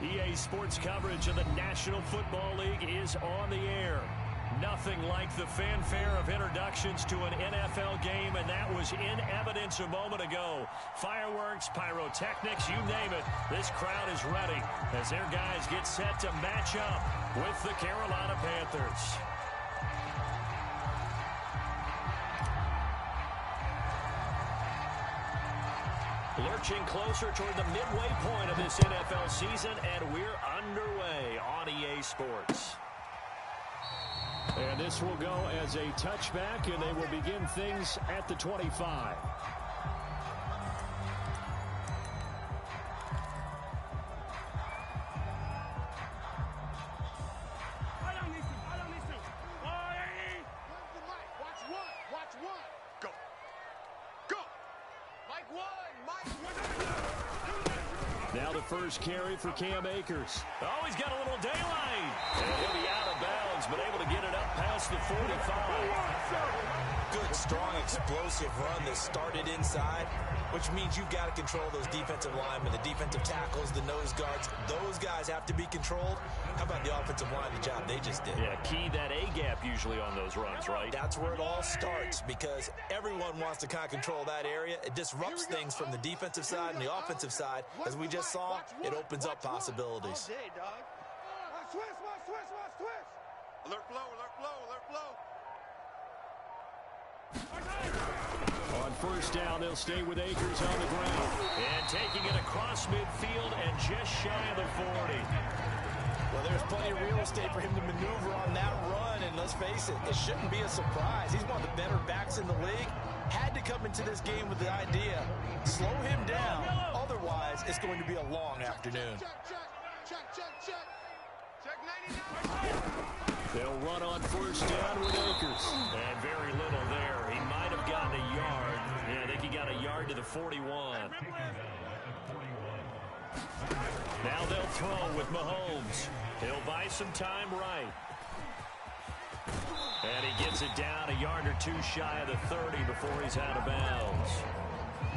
EA Sports coverage of the National Football League is on the air. Nothing like the fanfare of introductions to an NFL game, and that was in evidence a moment ago. Fireworks, pyrotechnics, you name it. This crowd is ready as their guys get set to match up with the Carolina Panthers. Lurching closer toward the midway point of this NFL season, and we're underway on EA Sports. And this will go as a touchback, and they will begin things at the 25. Now the first carry for Cam Akers. Oh, he's got a little daylight. And he'll be out of bounds, but able to get it up past the 45. Good, strong, explosive run that started inside, which means you've got to control those defensive linemen, the defensive tackles, the nose guards. Those guys have to be controlled. How about the offensive line, the job they just did? Yeah, key that A-gap usually on those runs, right? That's where it all starts, because everyone wants to kind of control that area. It disrupts things from the defensive side and the offensive side. As we just saw, it opens up possibilities. Alert flow, alert flow, alert flow. On first down, they'll stay with Akers on the ground. And taking it across midfield and just shy of the 40. Well, there's plenty of real estate for him to maneuver on that run, and let's face it, it shouldn't be a surprise. He's one of the better backs in the league. Had to come into this game with the idea, slow him down, otherwise it's going to be a long afternoon. Check 99. They'll run on first down with Akers. And very little there. He might have gotten a yard. Yeah, I think he got a yard to the 41. Now they'll throw with Mahomes. He'll buy some time right. And he gets it down a yard or two shy of the 30 before he's out of bounds.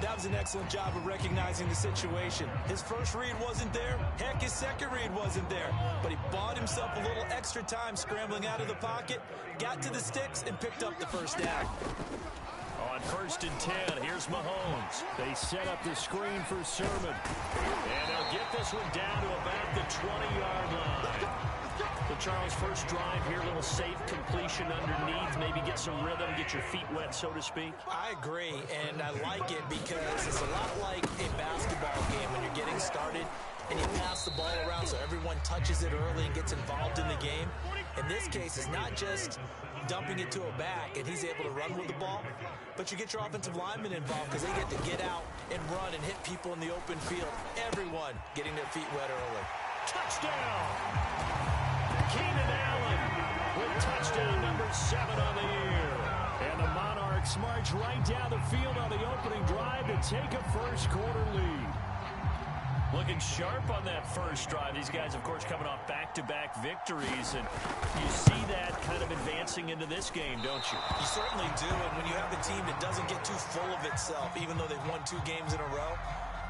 That was an excellent job of recognizing the situation. His first read wasn't there. Heck, his second read wasn't there. But he bought himself a little extra time scrambling out of the pocket, got to the sticks, and picked up the first down. On first and 10, here's Mahomes. They set up the screen for Sermon. And they'll get this one down to about the 20-yard line. So, Charles, first drive here, a little safe completion underneath, maybe get some rhythm, get your feet wet, so to speak. I agree, and I like it because it's a lot like a basketball game when you're getting started and you pass the ball around so everyone touches it early and gets involved in the game. In this case, it's not just dumping it to a back and he's able to run with the ball, but you get your offensive linemen involved because they get to get out and run and hit people in the open field. Everyone getting their feet wet early. Touchdown! Keenan Allen with touchdown number 7 on the year. And the Monarchs march right down the field on the opening drive to take a first quarter lead. Looking sharp on that first drive. These guys, of course, coming off back-to-back victories. And you see that kind of advancing into this game, don't you? You certainly do. And when you have a team that doesn't get too full of itself, even though they've won 2 games in a row,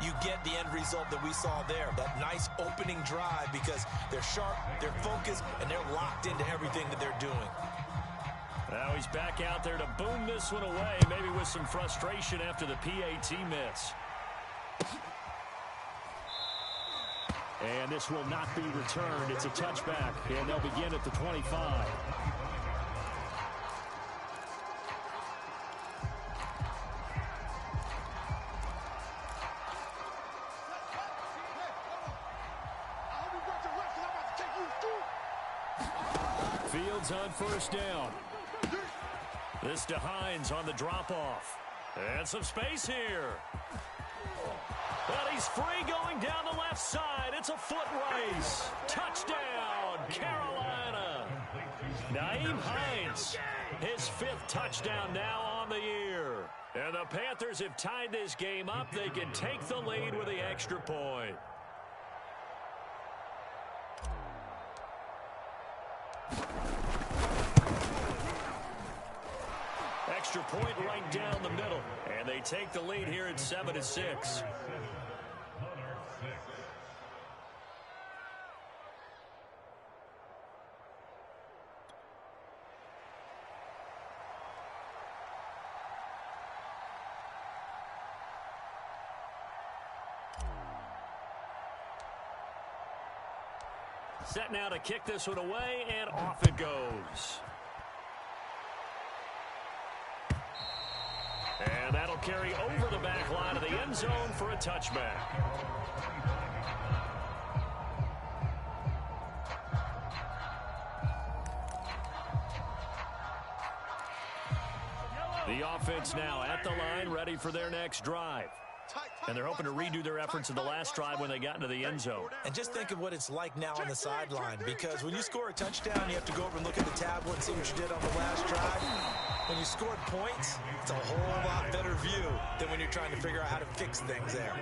you get the end result that we saw there. That nice opening drive because they're sharp, they're focused, and they're locked into everything that they're doing. Now he's back out there to boom this one away, maybe with some frustration after the PAT miss. And this will not be returned. It's a touchback, and they'll begin at the 25. Fields on first down. This to Hines on the drop-off. And some space here. But he's free going down the left side. It's a foot race. Touchdown, Carolina. Nyheim Hines, his 5th touchdown now on the year. And the Panthers have tied this game up. They can take the lead with the extra point. Extra point right down the middle. And they take the lead here at 7-6. Set now to kick this one away, and off it goes. And that'll carry over the back line of the end zone for a touchback. The offense now at the line, ready for their next drive. And they're hoping to redo their efforts in the last drive when they got into the end zone. And just think of what it's like now on the sideline, because when you score a touchdown, you have to go over and look at the tablet and see what you did on the last drive. When you scored points, it's a whole lot better view than when you're trying to figure out how to fix things there.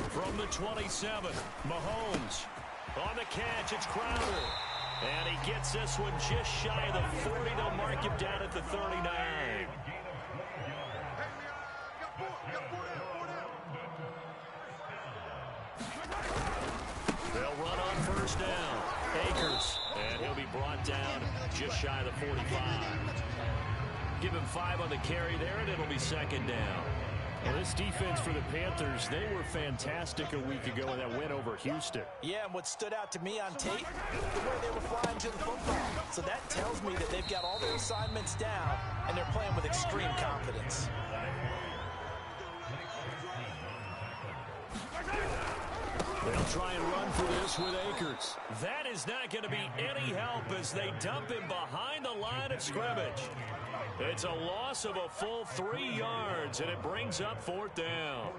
From the 27, Mahomes. On the catch, it's Crowder. And he gets this one just shy of the 40. They'll mark him down at the 39. They'll run on first down. Akers. And he'll be brought down just shy of the 45. Give him 5 on the carry there, and it'll be second down. Well, this defense for the Panthers, they were fantastic a week ago in that win over Houston. Yeah, and what stood out to me on tape, the way they were flying to the football. So that tells me that they've got all their assignments down, and they're playing with extreme confidence. They'll try and run for this with Akers. That is not going to be any help as they dump him behind the line of scrimmage. It's a loss of a full 3 yards, and it brings up fourth down.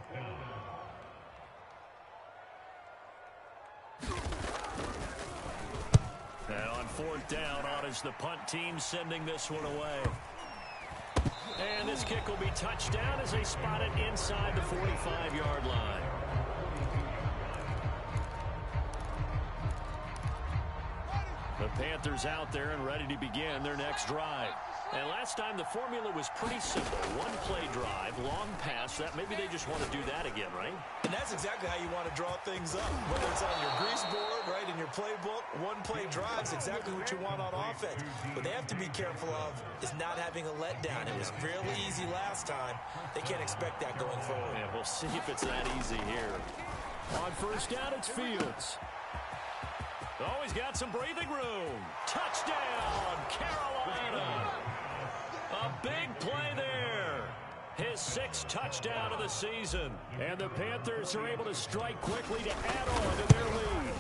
And on fourth down, on is the punt team sending this one away. And this kick will be touchdown as they spot it inside the 45-yard line. The Panthers out there and ready to begin their next drive. And last time the formula was pretty simple. One play drive, long pass. That maybe they just want to do that again, right? And that's exactly how you want to draw things up. Whether it's on your grease board, right, in your playbook, one play drive is exactly what you want on offense. What they have to be careful of is not having a letdown. It was fairly easy last time. They can't expect that going forward. Yeah, we'll see if it's that easy here. On first down, it's Fields. Oh, he's got some breathing room. Touchdown, Carolina. A big play there. His 6th touchdown of the season. And the Panthers are able to strike quickly to add on to their lead.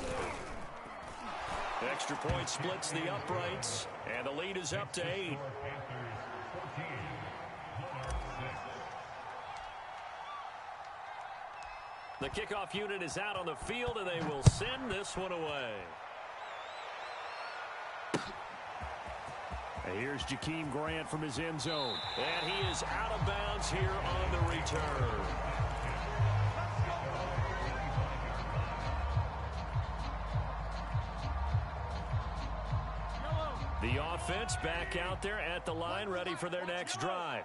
Extra point splits the uprights, and the lead is up to 8. The kickoff unit is out on the field, and they will send this one away. And here's Jakeem Grant from his end zone. And he is out of bounds here on the return. The offense back out there at the line, ready for their next drive.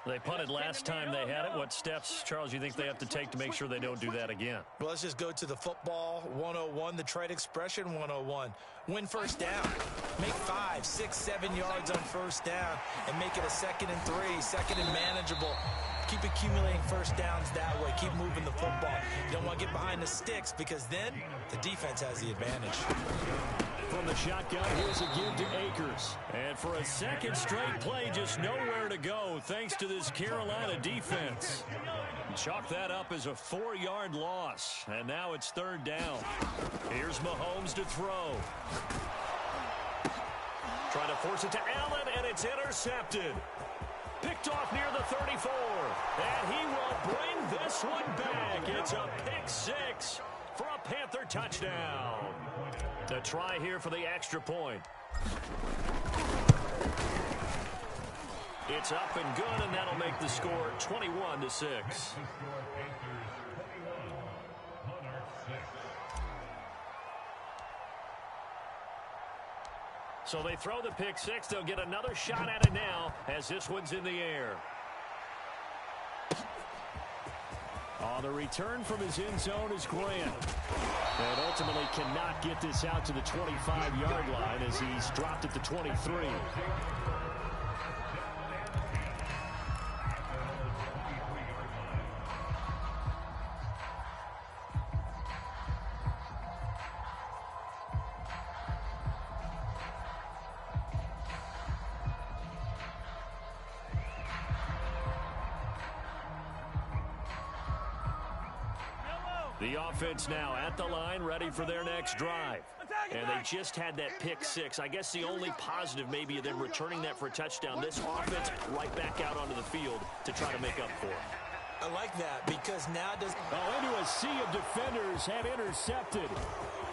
They punted last time they had it. What steps, Charles, you think they have to take to make sure they don't do that again? Well, let's just go to the football 101, the trade expression 101. Win first down. Make 5, 6, 7 yards on first down and make it a 2nd and 3, 2nd and manageable. Keep accumulating first downs that way. Keep moving the football. You don't want to get behind the sticks because then the defense has the advantage. From the shotgun, here's a give to Akers. And for a second straight play, just nowhere to go thanks to this Carolina defense. Chalk that up as a 4-yard loss. And now it's 3rd down. Here's Mahomes to throw. Trying to force it to Allen, and it's intercepted. Picked off near the 34. And he will bring this one back. It's a pick 6 for a Panther touchdown. A try here for the extra point. It's up and good, and that'll make the score 21-6. So they throw the pick 6. They'll get another shot at it now as this one's in the air. On the return from his end zone is Grant. And ultimately cannot get this out to the 25-yard line as he's dropped at the 23. The offense now at the line, ready for their next drive. And they just had that pick six. I guess the only positive maybe of them returning that for a touchdown. This offense right back out onto the field to try to make up for it. I like that because now does... Oh, into a sea of defenders have intercepted.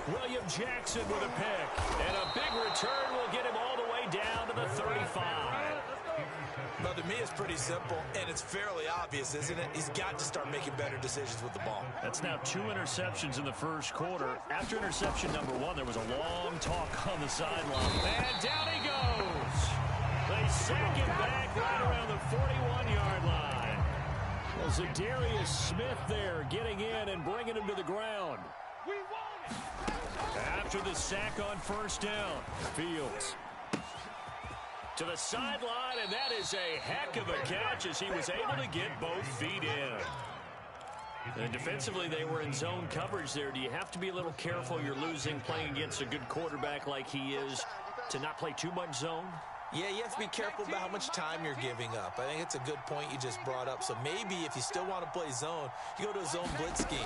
William Jackson with a pick. And a big return will get him all the way down to the 35. Well, to me, it's pretty simple, and it's fairly obvious, isn't it? He's got to start making better decisions with the ball. That's now 2 interceptions in the first quarter. After interception number 1, there was a long talk on the sideline. And down he goes. They sack him back right around the 41-yard line. Well, Zadarius Smith there getting in and bringing him to the ground. After the sack on first down, Fields to the sideline, and that is a heck of a catch as he was able to get both feet in. And defensively, they were in zone coverage there. Do you have to be a little careful? You're losing playing against a good quarterback like he is to not play too much zone? Yeah, you have to be careful about how much time you're giving up. I think it's a good point you just brought up. So maybe if you still want to play zone, you go to a zone blitz scheme,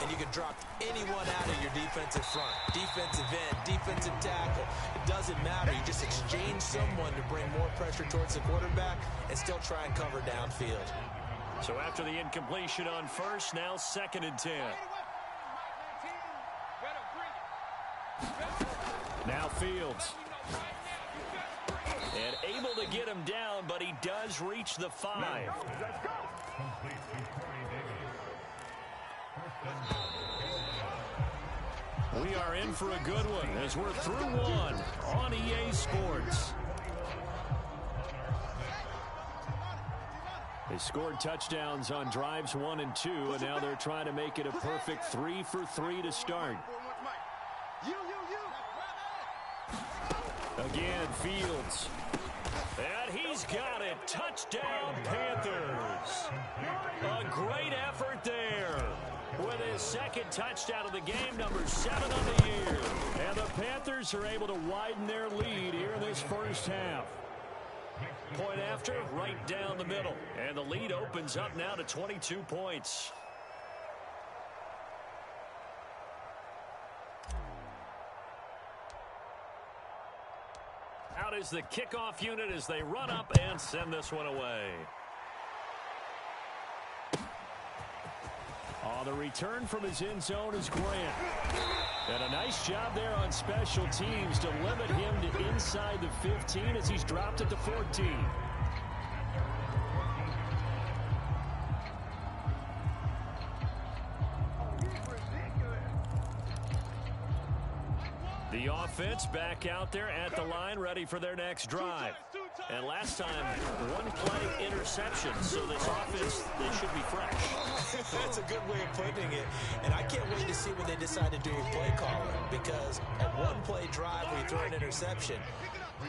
and you can drop anyone out of your defensive front, defensive end, defensive tackle. It doesn't matter. You just exchange someone to bring more pressure towards the quarterback and still try and cover downfield. So after the incompletion on first, now 2nd and 10. Now Fields. And able to get him down, but he does reach the 5. We are in for a good one as we're through one on EA Sports. They scored touchdowns on drives 1 and 2, and now they're trying to make it a perfect 3 for 3 to start. Again, Fields. And he's got it. Touchdown, Panthers. A great effort there. With his 2nd touchdown of the game, number 7 on the year. And the Panthers are able to widen their lead here in this first half. Point after, right down the middle. And the lead opens up now to 22 points. Out is the kickoff unit as they run up and send this one away. Oh, the return from his end zone is Grant. And a nice job there on special teams to limit him to inside the 15 as he's dropped at the 14. The offense back out there at the line, ready for their next drive. And last time, 1 play interception, so this offense, they should be fresh. That's a good way of putting it. And I can't wait to see what they decide to do with play calling, because a 1-play drive where you throw an interception,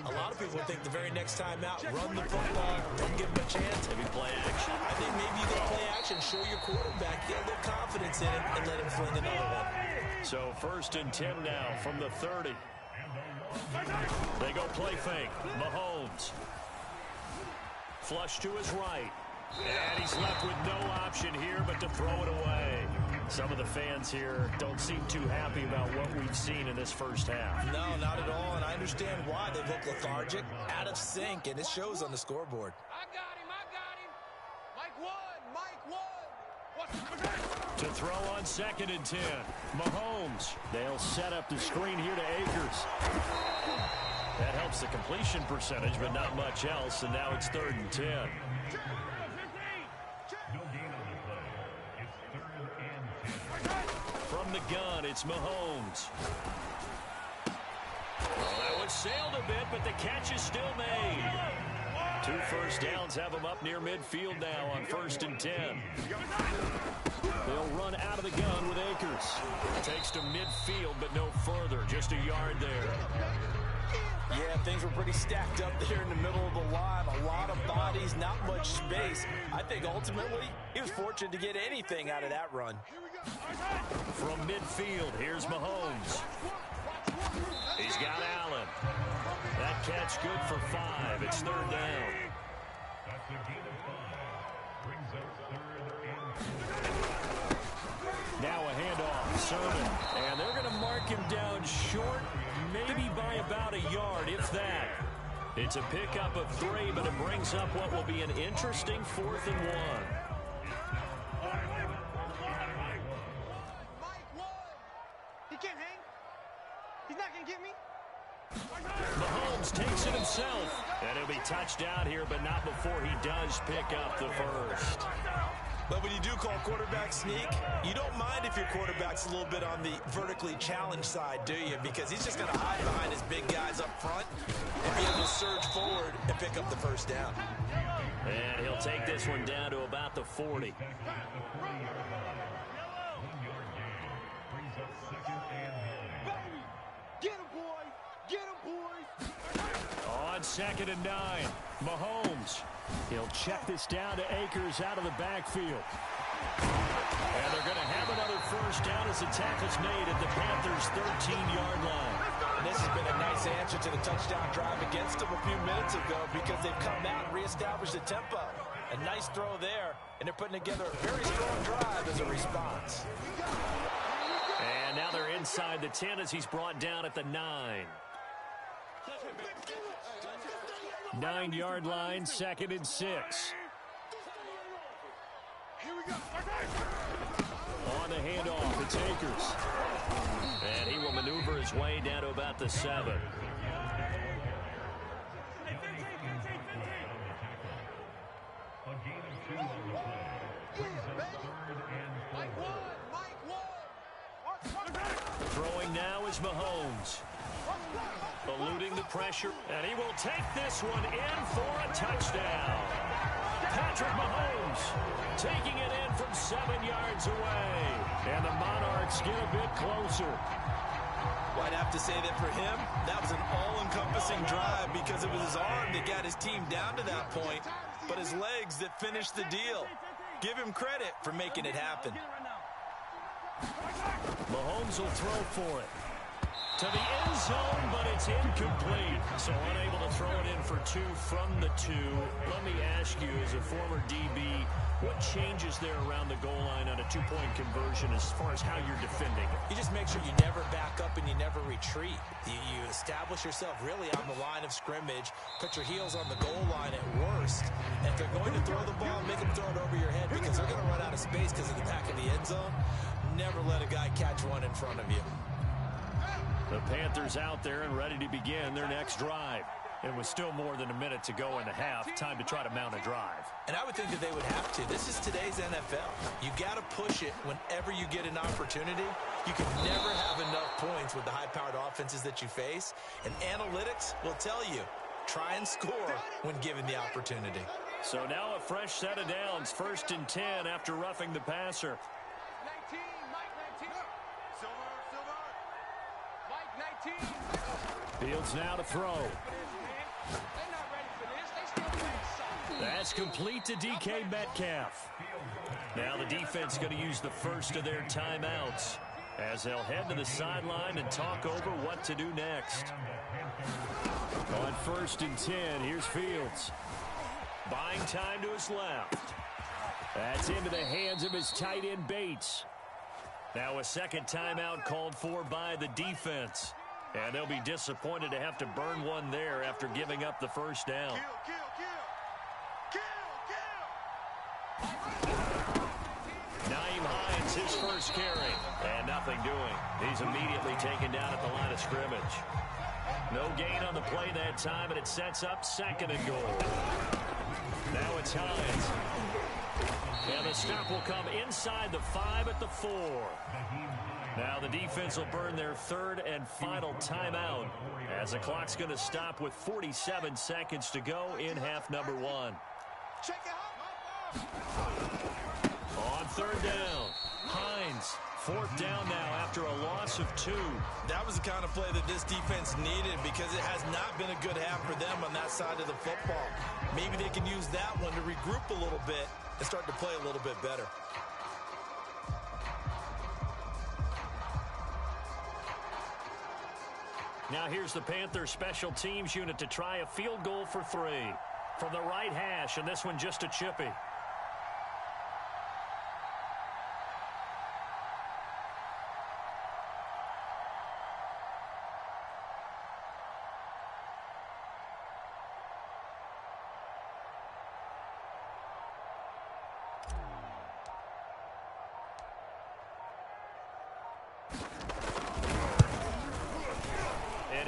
a lot of people think the very next time out, run the football, don't give them a chance. Maybe play action. I think maybe you go play action, show your quarterback, get a little confidence in him, and let him fling another one. So 1st and 10 now from the 30. They go play fake. Mahomes. Flush to his right. And he's left with no option here but to throw it away. Some of the fans here don't seem too happy about what we've seen in this first half. No, not at all, and I understand why. They look lethargic, out of sync, and it shows on the scoreboard. I got him. Mike 1. To throw on 2nd and 10. Mahomes. They'll set up the screen here to Akers. That helps the completion percentage, but not much else, and now it's 3rd and 10. From the gun, it's Mahomes. Well, that one sailed a bit, but the catch is still made. 2 first downs have them up near midfield now on 1st and 10. They'll run out of the gun with Akers. Takes to midfield, but no further. Just a yard there. Yeah, things were pretty stacked up there in the middle of the line. A lot of bodies, not much space. I think ultimately he was fortunate to get anything out of that run. From midfield, here's Mahomes. He's got Allen. That catch good for 5. It's 3rd down. Now a sermon. And they're going to mark him down short, maybe by about a yard, if that. It's a pickup of 3, but it brings up what will be an interesting 4th and 1. He can't hang. He's not going to get me. Mahomes takes it himself. And he'll be touched out here, but not before he does pick up the first. But when you do call quarterback sneak, you don't mind if your quarterback's a little bit on the vertically challenged side, do you? Because he's just going to hide behind his big guys up front and be able to surge forward and pick up the first down. And he'll take this one down to about the 40. Get him, boys. Get him, boys. On 2nd and 9, Mahomes. He'll check this down to Akers out of the backfield. And they're going to have another first down as the tackle's made at the Panthers' 13-yard line. And this has been a nice answer to the touchdown drive against them a few minutes ago because they've come out and reestablished the tempo. A nice throw there, and they're putting together a very strong drive as a response. And now they're inside the 10 as he's brought down at the 9. 9-yard line, 2nd and 6. Here we go. On the handoff, it's Akers. And he will maneuver his way down to about the 7. Throwing now is Mahomes. Eluding the pressure, and he will take this one in for a touchdown. Patrick Mahomes taking it in from 7 yards away. And the Monarchs get a bit closer. Well, I'd have to say that for him, that was an all-encompassing drive because it was his arm that got his team down to that point, but his legs that finished the deal. Give him credit for making it happen. Mahomes will throw for it. To the end zone, but it's incomplete. So unable to throw it in for 2 from the 2. Let me ask you, as a former DB, what changes there around the goal line on a 2-point conversion as far as how you're defending it? You just make sure you never back up and you never retreat. You establish yourself really on the line of scrimmage, put your heels on the goal line at worst. And if they're going to throw the ball, make them throw it over your head because they're going to run out of space because of the back of the end zone. Never let a guy catch one in front of you. The Panthers out there and ready to begin their next drive. And with still more than a minute to go in the half, time to try to mount a drive. And I would think that they would have to. This is today's NFL. You got to push it whenever you get an opportunity. You can never have enough points with the high-powered offenses that you face. And analytics will tell you, try and score when given the opportunity. So now a fresh set of downs, 1st and 10 after roughing the passer. 19, Mike 19. Silver. Mike 19. Fields now to throw. That's complete to DK Metcalf. Now the defense going to use the first of their timeouts as they'll head to the sideline and talk over what to do next. On 1st and 10, here's Fields. Buying time to his left. That's into the hands of his tight end Bates. Now a second timeout called for by the defense. And they'll be disappointed to have to burn one there after giving up the first down. Naeem Hines, his first carry. And nothing doing. He's immediately taken down at the line of scrimmage. No gain on the play that time, and it sets up 2nd and goal. Now it's Hines. And the stop will come inside the 5 at the 4. Now the defense will burn their 3rd and final timeout as the clock's going to stop with 47 seconds to go in half number 1. On 3rd down, Hines, 4th down now after a loss of 2. That was the kind of play that this defense needed because it has not been a good half for them on that side of the football. Maybe they can use that one to regroup a little bit and start to play a little bit better. Now here's the Panthers special teams unit to try a field goal for 3. From the right hash, and this one just a chippy.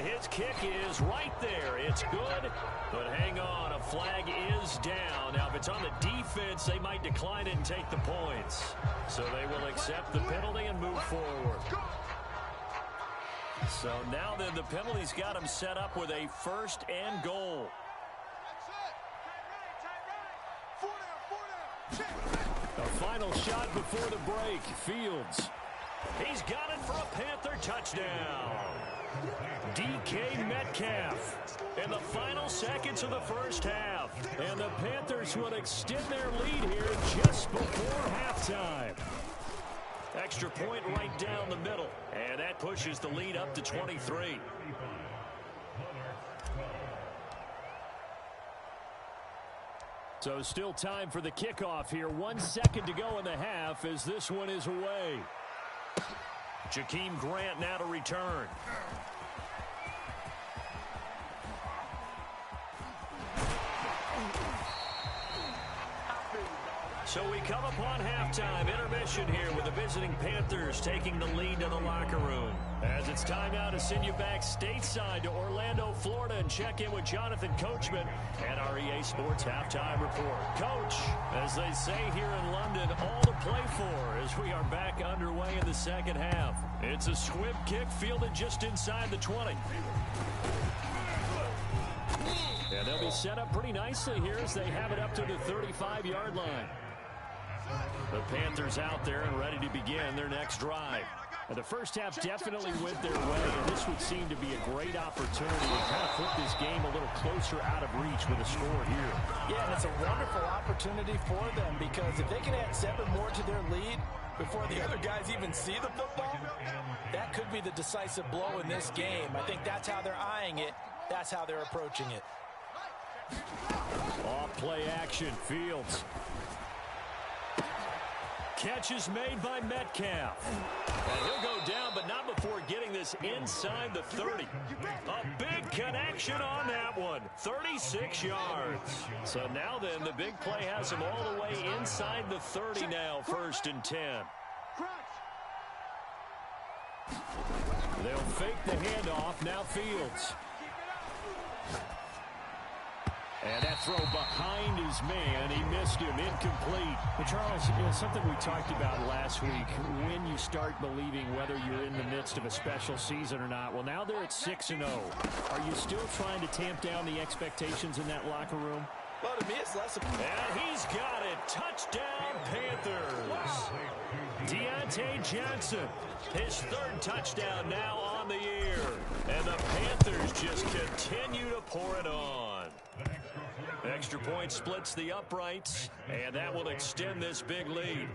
his kick is right there. It's good, but hang on, a flag is down. Now, if it's on the defense, they might decline it and take the points. So they will accept the penalty and move forward. So now then, the penalty's got him set up with a 1st and goal. A final shot before the break. Fields. He's got it for a Panther touchdown. DK Metcalf in the final seconds of the first half. And the Panthers will extend their lead here just before halftime. Extra point right down the middle. And that pushes the lead up to 23. So still time for the kickoff here. 1 second to go in the half as this one is away. Jakeem Grant now to return. So we come upon halftime intermission here with the visiting Panthers taking the lead to the locker room. As it's time now to send you back stateside to Orlando, Florida, and check in with Jonathan Coachman at our EA Sports Halftime Report. Coach, as they say here in London, all to play for as we are back underway in the second half. It's a squib kick fielded just inside the 20. And they'll be set up pretty nicely here as they have it up to the 35-yard line. The Panthers out there and ready to begin their next drive. And the first half definitely went their way, and this would seem to be a great opportunity to kind of put this game a little closer out of reach with a score here. Yeah, and it's a wonderful opportunity for them because if they can add 7 more to their lead before the other guys even see the football, that could be the decisive blow in this game. I think that's how they're eyeing it. That's how they're approaching it. Off play action, Fields. Catch is made by Metcalf. And he'll go down, but not before getting this inside the 30. A big connection on that one. 36 yards. So now then, the big play has him all the way inside the 30 now, 1st and 10. They'll fake the handoff. Now Fields. And that throw behind his man, he missed him, incomplete. But Charles, something we talked about last week, when you start believing whether you're in the midst of a special season or not. Well, now they're at 6-0. Are you still trying to tamp down the expectations in that locker room? Well, to me, it's less of... And he's got it. Touchdown, Panthers. Deontay Johnson, his 3rd touchdown now on the year. And the Panthers just continue to pour it on. Extra point splits the uprights, and that will extend this big lead.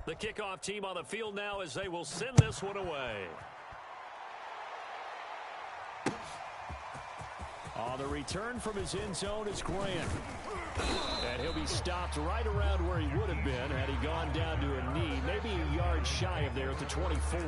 The kickoff team on the field now as they will send this one away. The return from his end zone is Grant. And he'll be stopped right around where he would have been had he gone down to a knee, maybe a yard shy of there at the 24.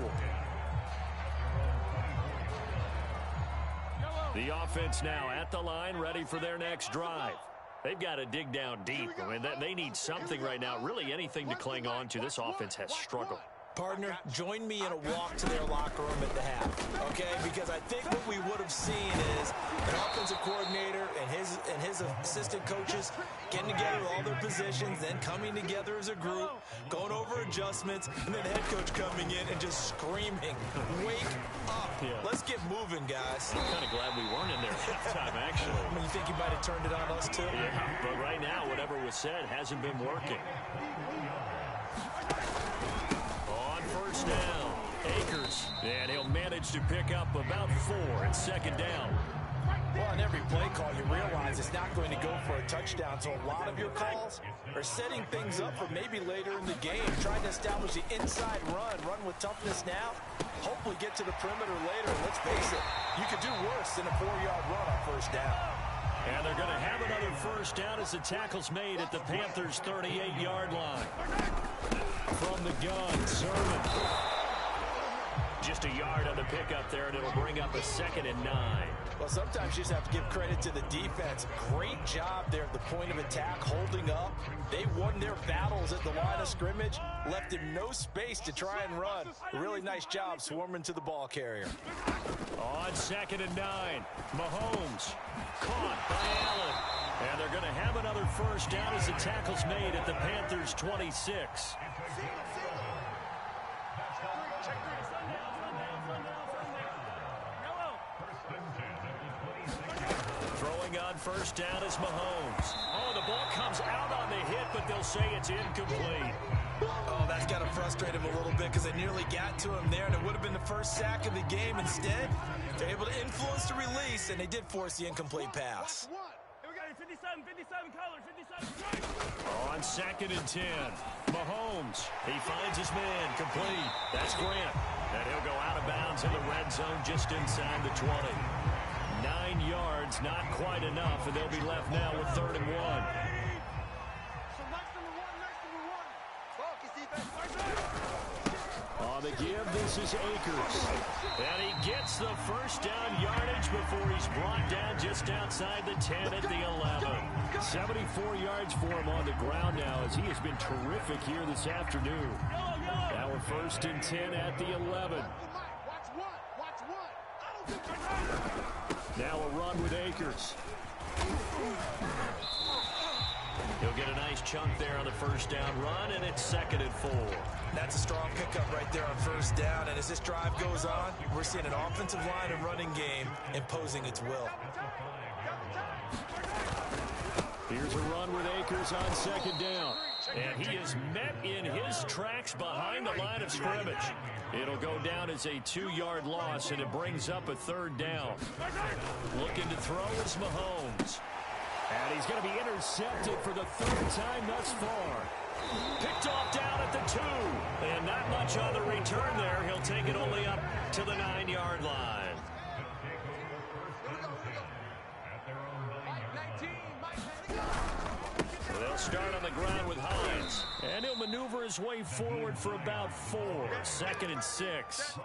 The offense now at the line, ready for their next drive. They've got to dig down deep. I mean, they need something right now, really anything to cling on to. This offense has struggled. Partner, join me in a walk to their locker room at the half, okay? Because I think what we would have seen is an offensive coordinator and his assistant coaches getting together all their positions, then coming together as a group, going over adjustments, and then the head coach coming in and just screaming, "Wake up. Yeah. Let's get moving, guys." I'm kind of glad we weren't in there at halftime, actually. I mean, you think he might have turned it on us, too? Yeah, but right now, whatever was said hasn't been working. First down, Akers, and he'll manage to pick up about 4 and 2nd down. Well, on every play call, you realize it's not going to go for a touchdown, so a lot of your calls are setting things up for maybe later in the game, trying to establish the inside run with toughness now, hopefully get to the perimeter later. And let's face it, you could do worse than a 4-yard run on 1st down. And they're going to have another 1st down as the tackle's made at the Panthers' 38-yard line. From the gun, Sermon. Just a yard on the pickup there, and it'll bring up a 2nd and 9. Well, sometimes you just have to give credit to the defense. Great job there at the point of attack, holding up. They won their battles at the line of scrimmage, left him no space to try and run. A really nice job swarming to the ball carrier. On 2nd and 9, Mahomes caught by Allen. And they're going to have another first down as the tackle's made at the Panthers' 26. Throwing on first down is Mahomes. Oh, the ball comes out on the hit, but they'll say it's incomplete. Oh, that's got to frustrate him a little bit because they nearly got to him there, and it would have been the first sack of the game. Instead, they're able to influence the release, and they did force the incomplete pass. On 2nd and 10, Mahomes. He finds his man, complete. That's Grant. And he'll go out of bounds in the red zone just inside the 20. 9 yards, not quite enough, and they'll be left now with 3rd and 1. On the give, this is Akers. And he gets the first down yardage before he's brought down just outside the 10 at the 11. 74 yards for him on the ground now as he has been terrific here this afternoon. Now a 1st and 10 at the 11. Now a run with Akers. He'll get a nice chunk there on the first down run, and it's 2nd and 4. That's a strong pickup right there on first down, and as this drive goes on, we're seeing an offensive line and running game imposing its will. Here's a run with Akers on 2nd down. And he is met in his tracks behind the line of scrimmage. It'll go down as a 2-yard loss, and it brings up a 3rd down. Looking to throw is Mahomes. And he's going to be intercepted for the 3rd time thus far. Picked off down at the 2. And not much on the return there. He'll take it only up to the 9-yard line. They'll start on the ground with Hines. And he'll maneuver his way forward for about 4. 2nd and 6.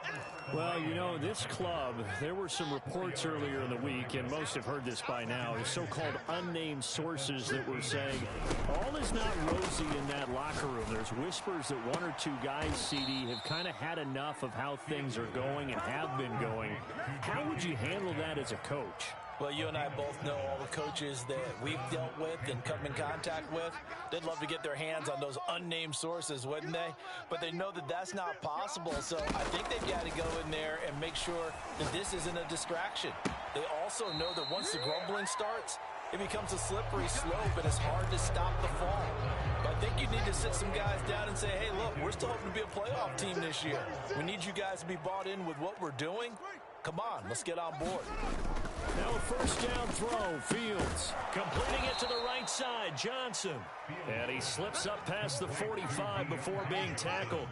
Well, you know, this club, there were some reports earlier in the week, and most have heard this by now, the so-called unnamed sources that were saying all is not rosy in that locker room. There's whispers that 1 or 2 guys, CD, have kind of had enough of how things are going and have been going. How would you handle that as a coach? Well, you and I both know all the coaches that we've dealt with and come in contact with. They'd love to get their hands on those unnamed sources, wouldn't they? But they know that that's not possible, so I think they've got to go in there and make sure that this isn't a distraction. They also know that once the grumbling starts, it becomes a slippery slope, and it's hard to stop the fall. But I think you need to sit some guys down and say, hey, look, we're still hoping to be a playoff team this year. We need you guys to be bought in with what we're doing. Come on, let's get on board. Now a first down throw, Fields. Completing it to the right side, Johnson. And he slips up past the 45 before being tackled.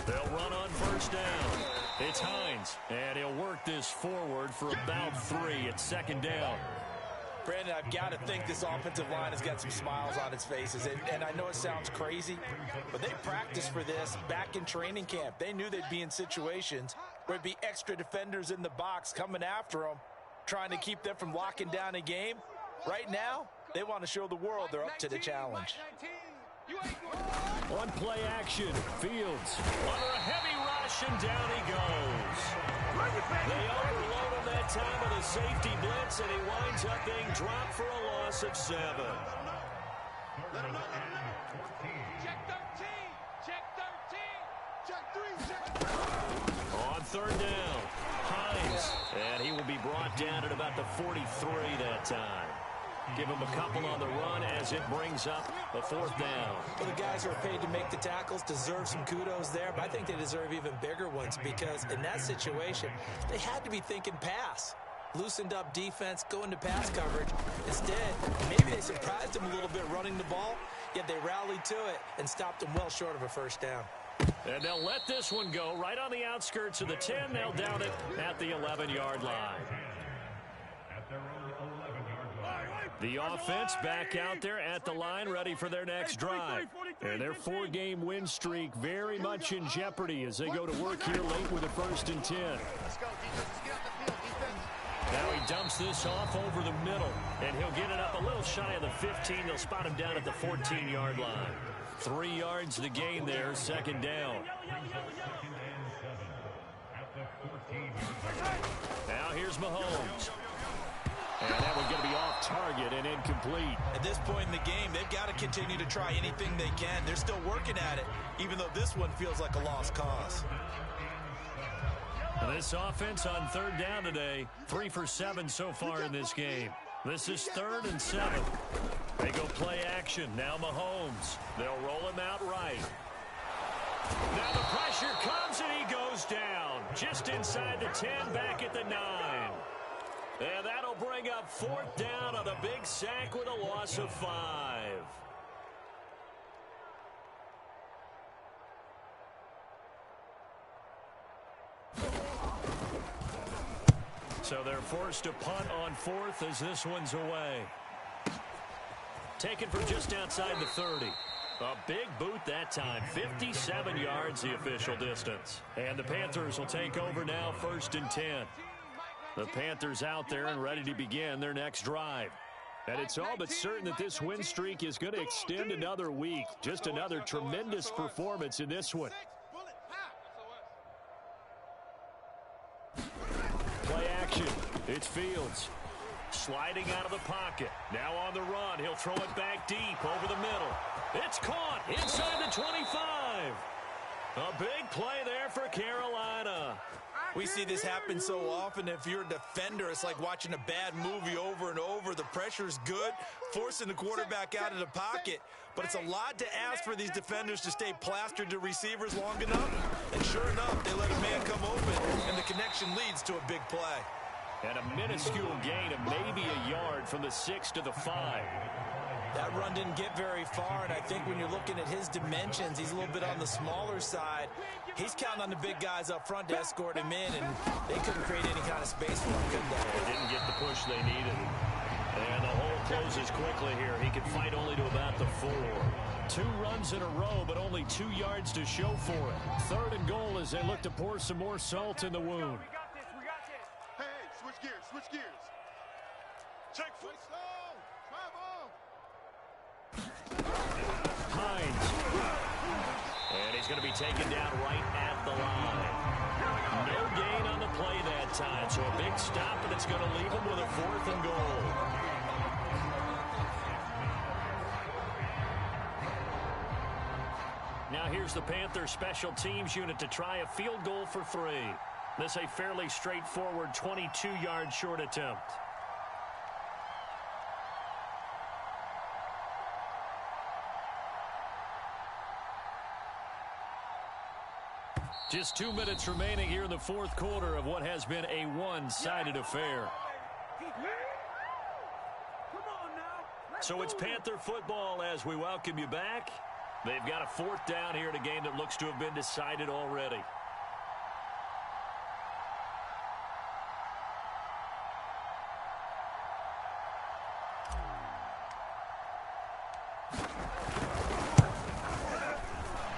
They'll run on first down. It's Hines, and he'll work this forward for about 3 at 2nd down. Brandon, I've got to think this offensive line has got some smiles on its faces. And I know it sounds crazy, but they practiced for this back in training camp. They knew they'd be in situations where there'd be extra defenders in the box coming after them, trying to keep them from locking down a game. Right now, they want to show the world they're up to the challenge. On play action, Fields under a heavy rush, and down he goes. They overload him that time with a safety blitz, and he winds up being dropped for a loss of 7. On 3rd down, Hines, and he will be brought down at about the 43 that time. Give him a couple on the run as it brings up a 4th down. Well, the guys who are paid to make the tackles deserve some kudos there, but I think they deserve even bigger ones because in that situation, they had to be thinking pass. Loosened up defense, going to pass coverage. Instead, maybe they surprised them a little bit running the ball, yet they rallied to it and stopped them well short of a first down. And they'll let this one go right on the outskirts of the 10. They'll down it at the 11-yard line. The offense back out there at the line, ready for their next drive. And their 4-game win streak very much in jeopardy as they go to work here late with a 1st and 10. Let's go, defense. Let's get out the field, defense. Now he dumps this off over the middle, and he'll get it up a little shy of the 15. They'll spot him down at the 14-yard line. 3 yards to gain there, 2nd down. Now here's Mahomes. And that one's going to be off target and incomplete. At this point in the game, they've got to continue to try anything they can. They're still working at it, even though this one feels like a lost cause. This offense on 3rd down today, 3 for 7 so far in this game. This is 3rd and 7. They go play action. Now Mahomes. They'll roll him out right. Now the pressure comes and he goes down. Just inside the 10, back at the 9. And that'll bring up 4th down on a big sack with a loss of 5. So they're forced to punt on 4th as this one's away. Taken from just outside the 30. A big boot that time. 57 yards the official distance. And the Panthers will take over now, 1st and 10. The Panthers out there and ready to begin their next drive. And it's all but certain that this win streak is going to extend another week. Just another tremendous performance in this one. Play action. It's Fields. Sliding out of the pocket. Now on the run. He'll throw it back deep over the middle. It's caught inside the 25. A big play there for Carolina. We see this happen so often. If you're a defender, it's like watching a bad movie over and over. The pressure's good, forcing the quarterback out of the pocket. But it's a lot to ask for these defenders to stay plastered to receivers long enough. And sure enough, they let a man come open, and the connection leads to a big play. And a minuscule gain of maybe a yard from the 6 to the 5. That run didn't get very far, and I think when you're looking at his dimensions, he's a little bit on the smaller side. He's counting on the big guys up front to escort him in, and they couldn't create any kind of space for him, could they? They didn't get the push they needed. And the hole closes quickly here. He can fight only to about the 4. 2 runs in a row, but only 2 yards to show for it. 3rd and goal as they look to pour some more salt in the wound. We got this. We got this. Hey, switch gears. Switch gears. Check foot. Hines. And he's going to be taken down right at the line. No gain on the play that time, so a big stop, and it's going to leave him with a 4th and goal. Now here's the Panther special teams unit to try a field goal for 3. This a fairly straightforward 22-yard short attempt. Just 2 minutes remaining here in the 4th quarter of what has been a one-sided affair. So it's Panther football as we welcome you back. They've got a 4th down here in a game that looks to have been decided already.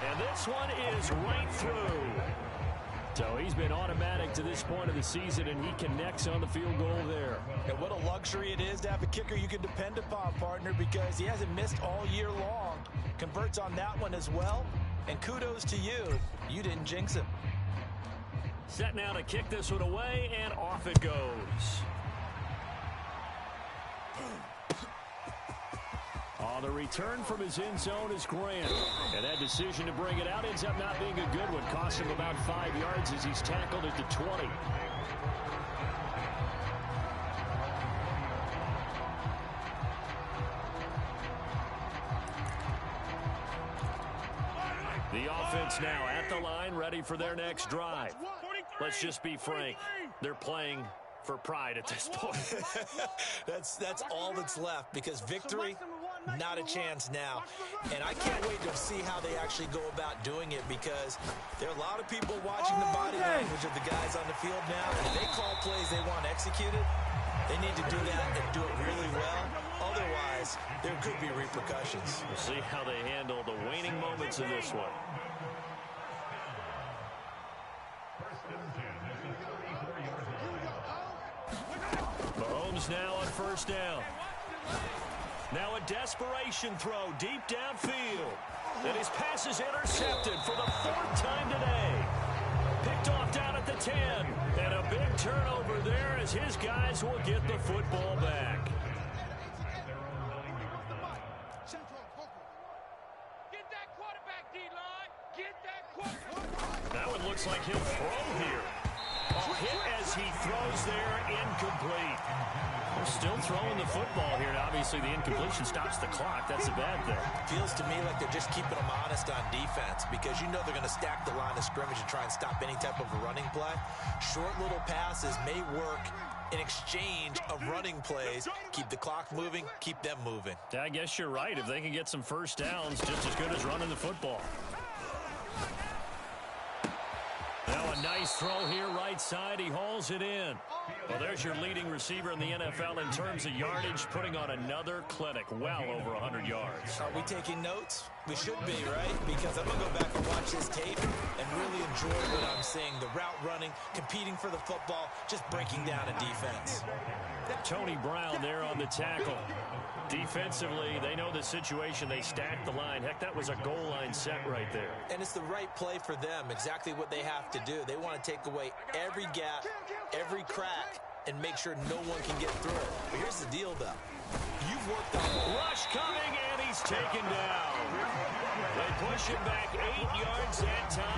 And this one is right through. So he's been automatic to this point of the season, and he connects on the field goal there. And what a luxury it is to have a kicker you can depend upon, partner, because he hasn't missed all year long. Converts on that one as well. And kudos to you. You didn't jinx him. Set now to kick this one away, and off it goes. On the return from his end zone is Grant. And that decision to bring it out ends up not being a good one. Cost him about 5 yards as he's tackled at the 20. The offense now at the line, ready for their next drive. Let's just be frank. They're playing for pride at this point. That's all that's left, because victory, not a chance now. And I can't wait to see how they actually go about doing it, because there are a lot of people watching the body language of the guys on the field now. If they call plays they want executed, they need to do that and do it really well. Otherwise, there could be repercussions. We'll see how they handle the waning moments of this one. Mahomes now on first down. Now a desperation throw deep downfield. And his pass is intercepted for the 4th time today. Picked off down at the 10. And a big turnover there as his guys will get the football back. Get that quarterback, D-line. Get that quarterback. That one looks like he'll throw here. Hit as he throws there, incomplete. They're still throwing the football here, and obviously the incompletion stops the clock. That's a bad thing. Feels to me like they're just keeping them honest on defense because you know they're going to stack the line of scrimmage and try and stop any type of a running play. Short little passes may work in exchange of running plays. Keep the clock moving, keep them moving. I guess you're right. If they can get some first downs, just as good as running the football. Now a nice throw here, right side. He hauls it in. Well, there's your leading receiver in the NFL in terms of yardage, putting on another clinic, well over 100 yards. Are we taking notes? We should be, right? Because I'm going to go back and watch this tape and really enjoy what I'm seeing. The route running, competing for the football, just breaking down a defense. Tony Brown there on the tackle. Defensively, they know the situation. They stack the line. Heck, that was a goal line set right there. And it's the right play for them, exactly what they have to do. They want to take away every gap, every crack, and make sure no one can get through it. But here's the deal, though. You've worked on rush coming, and he's taken down. They push him back 8 yards that time.